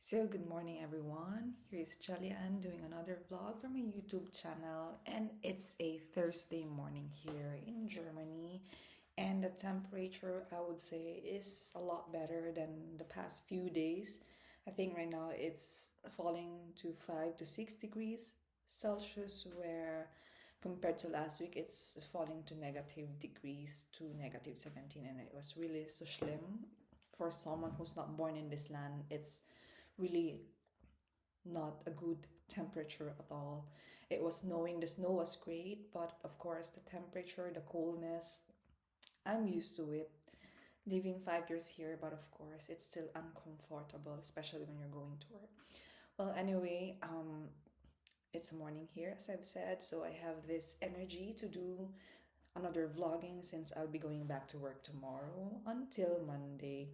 So, good morning, everyone. Here is Chalian doing another vlog for my YouTube channel, and it's a Thursday morning here in Germany. And the temperature, I would say, is a lot better than the past few days. I think right now it's falling to 5 to 6 degrees Celsius, where compared to last week, it's falling to negative degrees to negative 17, and it was really so slim for someone who's not born in this land. It's really not a good temperature at all. It was snowing, the snow was great, but of course, the temperature, the coldness, I'm used to it. Living 5 years here, but of course, it's still uncomfortable, especially when you're going to work. Well, anyway, it's morning here, as I've said, so I have this energy to do another vlogging since I'll be going back to work tomorrow until Monday,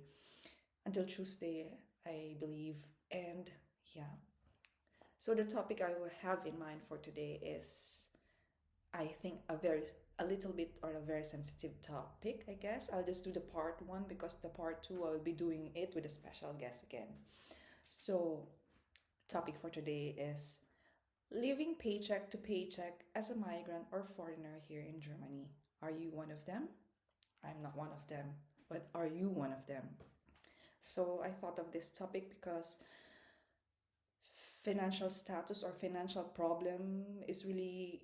until Tuesday, I believe. And yeah, so the topic I will have in mind for today is, I think, a little bit or a very sensitive topic. I guess I'll just do the part one because the part two I will be doing it with a special guest again. So, topic for today is living paycheck to paycheck as a migrant or foreigner here in Germany. Are you one of them? I'm not one of them, but are you one of them? So I thought of this topic because financial status or financial problem is really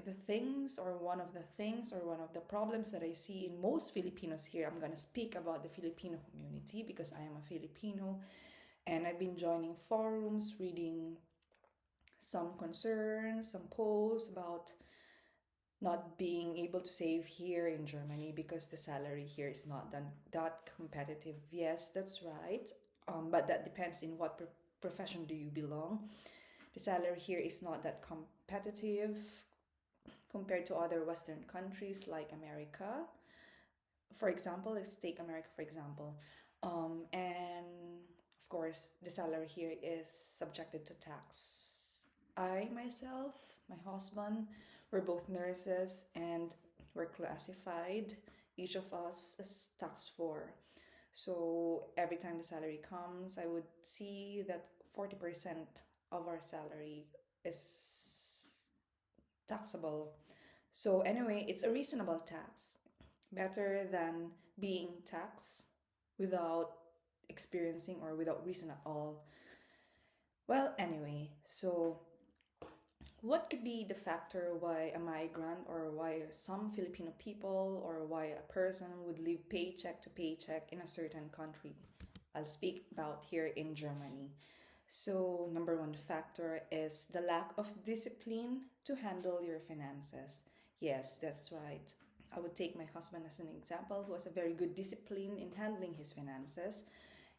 the things or one of the things or one of the problems that I see in most Filipinos here. I'm going to speak about the Filipino community because I am a Filipino, and I've been joining forums, reading some concerns, some posts about not being able to save here in Germany because the salary here is not that competitive. Yes, that's right. But that depends in what profession do you belong. The salary here is not that competitive compared to other Western countries like America. For example, let's take America for example. And of course, the salary here is subjected to tax. I myself, my husband, we're both nurses and we're classified, each of us, as tax 4. So every time the salary comes, I would see that 40% of our salary is taxable. So anyway, it's a reasonable tax, better than being taxed without experiencing or without reason at all. Well, anyway, so what could be the factor why a migrant or why some Filipino people or why a person would live paycheck to paycheck in a certain country? I'll speak about here in Germany. So, number one factor is the lack of discipline to handle your finances. Yes, that's right. I would take my husband as an example, who has a very good discipline in handling his finances,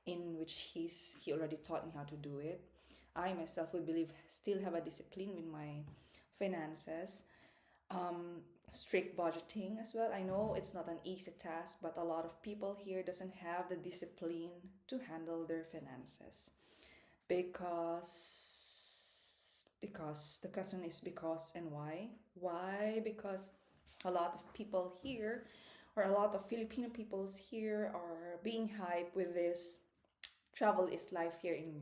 in which he already taught me how to do it. I myself would believe still have a discipline with my finances. Strict budgeting as well. I know it's not an easy task, but a lot of people here doesn't have the discipline to handle their finances because the question is because and why because a lot of people here or a lot of Filipino peoples here are being hyped with this travel is life here in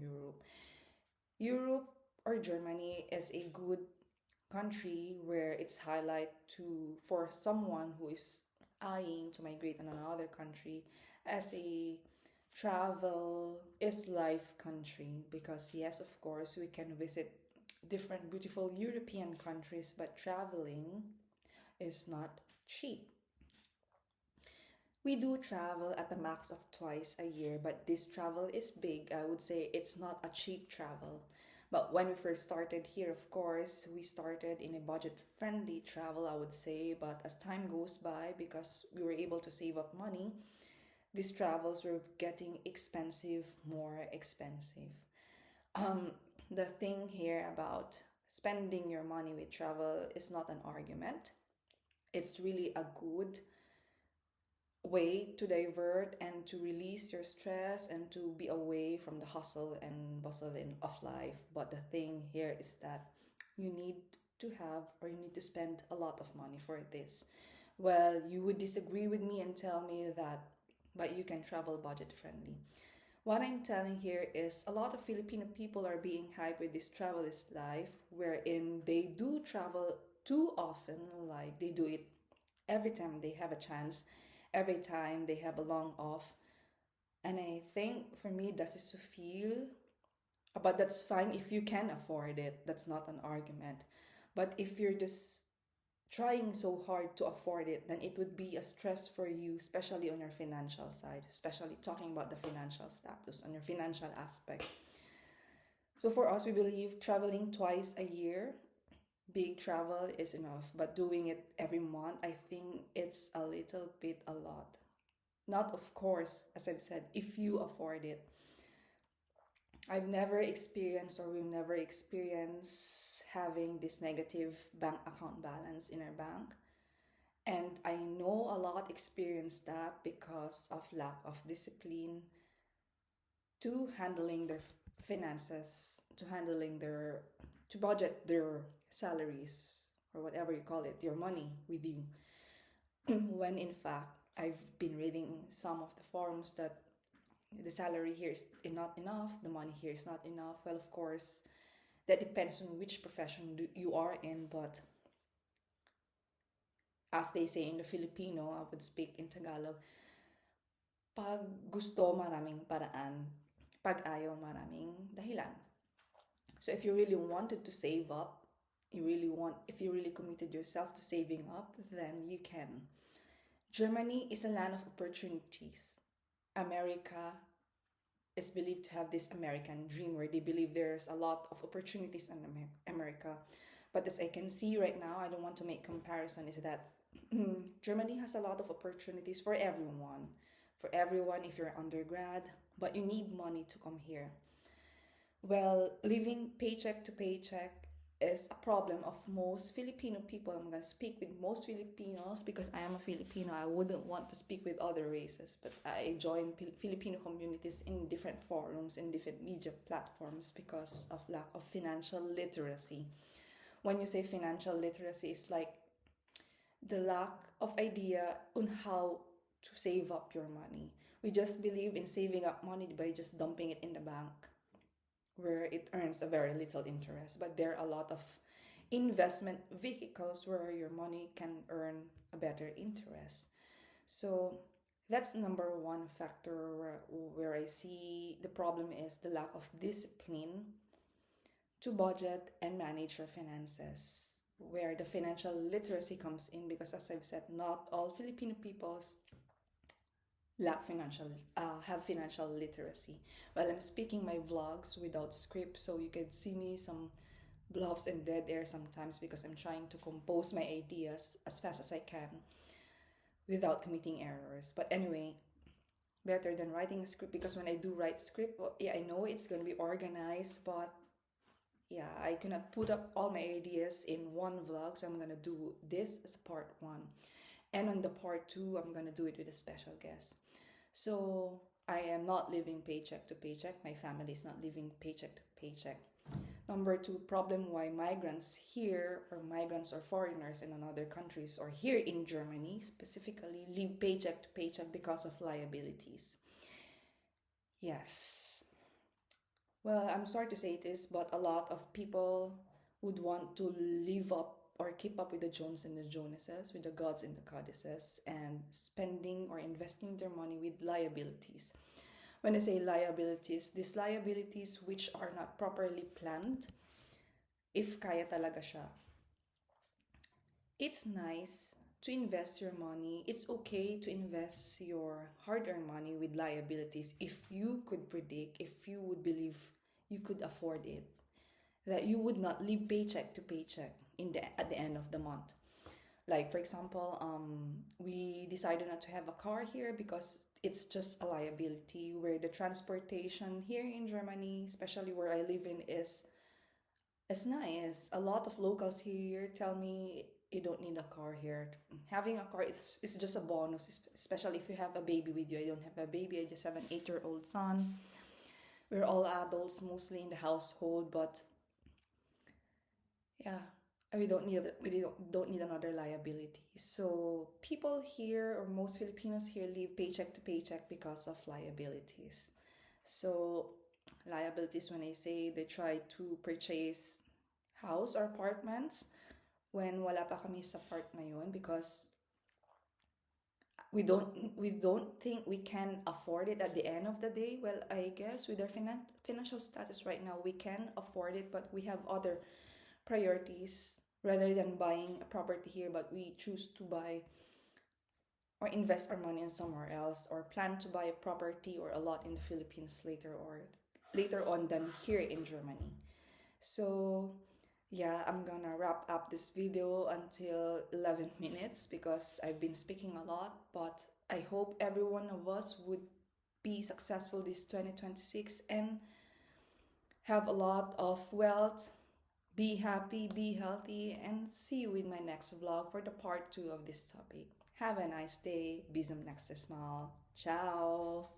Europe or Germany is a good country where it's highlight to for someone who is eyeing to migrate in another country as a travel is life country, because yes, of course we can visit different beautiful European countries, but traveling is not cheap. We do travel at the max of twice a year, but this travel is big. I would say it's not a cheap travel. But when we first started here, of course, we started in a budget friendly travel, I would say. But as time goes by, because we were able to save up money, these travels were getting expensive, more expensive. Um, the thing here about spending your money with travel is not an argument. It's really a good way to divert and to release your stress and to be away from the hustle and bustle of life. But the thing here is that you need to have or you need to spend a lot of money for this. Well, you would disagree with me and tell me that, but you can travel budget friendly. What I'm telling here is a lot of Filipino people are being hyped with this travelist life, wherein they do travel too often, like they do it every time they have a chance, every time they have a long off. And I think for me, that is to feel, but that's fine if you can afford it. That's not an argument. But if you're just trying so hard to afford it, then it would be a stress for you, especially on your financial side, especially talking about the financial status, on your financial aspect. So for us, we believe traveling twice a year, big travel is enough, but doing it every month, I think it's a little bit a lot. Not, of course, as I've said, if you afford it. I've never experienced, or we've never experienced having this negative bank account balance in our bank. And I know a lot experience that because of lack of discipline to handling their finances, to handling their, to budget their salaries or whatever you call it, your money with you. When in fact, I've been reading some of the forums that the salary here is not enough, the money here is not enough. Well, of course, that depends on which profession you are in, but as they say in the Filipino, I would speak in Tagalog, pag gusto, maraming paraan. Pag ayaw, maraming dahilan. So if you really wanted to save up, if you really committed yourself to saving up, then you can. Germany is a land of opportunities. America is believed to have this American dream where they believe there's a lot of opportunities in America. But as I can see right now, I don't want to make comparison, is that Germany has a lot of opportunities for everyone. For everyone, if you're undergrad, but you need money to come here. Well, living paycheck to paycheck is a problem of most Filipino people. I'm going to speak with most Filipinos because I am a Filipino. I wouldn't want to speak with other races, but I join Filipino communities in different forums, in different media platforms because of lack of financial literacy. When you say financial literacy, it's like the lack of idea on how to save up your money. We just believe in saving up money by just dumping it in the bank where it earns a very little interest. But there are a lot of investment vehicles where your money can earn a better interest. So that's number one factor where I see the problem is the lack of discipline to budget and manage your finances. Where the financial literacy comes in, because as I've said, not all Filipino peoples have financial literacy. Well, I'm speaking my vlogs without script, so you can see me some bluffs and dead air sometimes because I'm trying to compose my ideas as fast as I can without committing errors. But anyway, better than writing a script, because when I do write script, well, yeah, I know it's gonna be organized, but yeah, I cannot put up all my ideas in one vlog, so I'm gonna do this as part one. And on the part two, I'm gonna do it with a special guest. So I am not living paycheck to paycheck. My family is not living paycheck to paycheck. Number two problem why migrants here, or migrants or foreigners in another countries, or here in Germany specifically, live paycheck to paycheck because of liabilities. Yes. Well, I'm sorry to say this, but a lot of people would want to live up or keep up with the Jones and the Jonases, with the gods and the goddesses, and spending or investing their money with liabilities. When I say liabilities, these liabilities which are not properly planned, if kaya talaga siya. It's nice to invest your money. It's okay to invest your hard-earned money with liabilities if you could predict, if you would believe you could afford it, that you would not live paycheck to paycheck at the end of the month. Like for example, we decided not to have a car here because it's just a liability. Where the transportation here in Germany, especially where I live in, is nice. A lot of locals here tell me you don't need a car here. Having a car is just a bonus, especially if you have a baby with you. I don't have a baby. I just have an 8-year-old son. We're all adults mostly in the household, but yeah, we don't need another liability. So people here, or most Filipinos here, live paycheck to paycheck because of liabilities. So liabilities, when I say they try to purchase house or apartments when wala pa kami sa part na yun, because we don't think we can afford it at the end of the day. Well, I guess with our financial status right now, we can afford it, but we have other priorities rather than buying a property here, but we choose to buy or invest our money in somewhere else, or plan to buy a property or a lot in the Philippines later on than here in Germany. So yeah, I'm gonna wrap up this video until 11 minutes because I've been speaking a lot, but I hope every one of us would be successful this 2026 and have a lot of wealth. Be happy, be healthy, and see you in my next vlog for the part 2 of this topic. Have a nice day. Bism next smile. Ciao.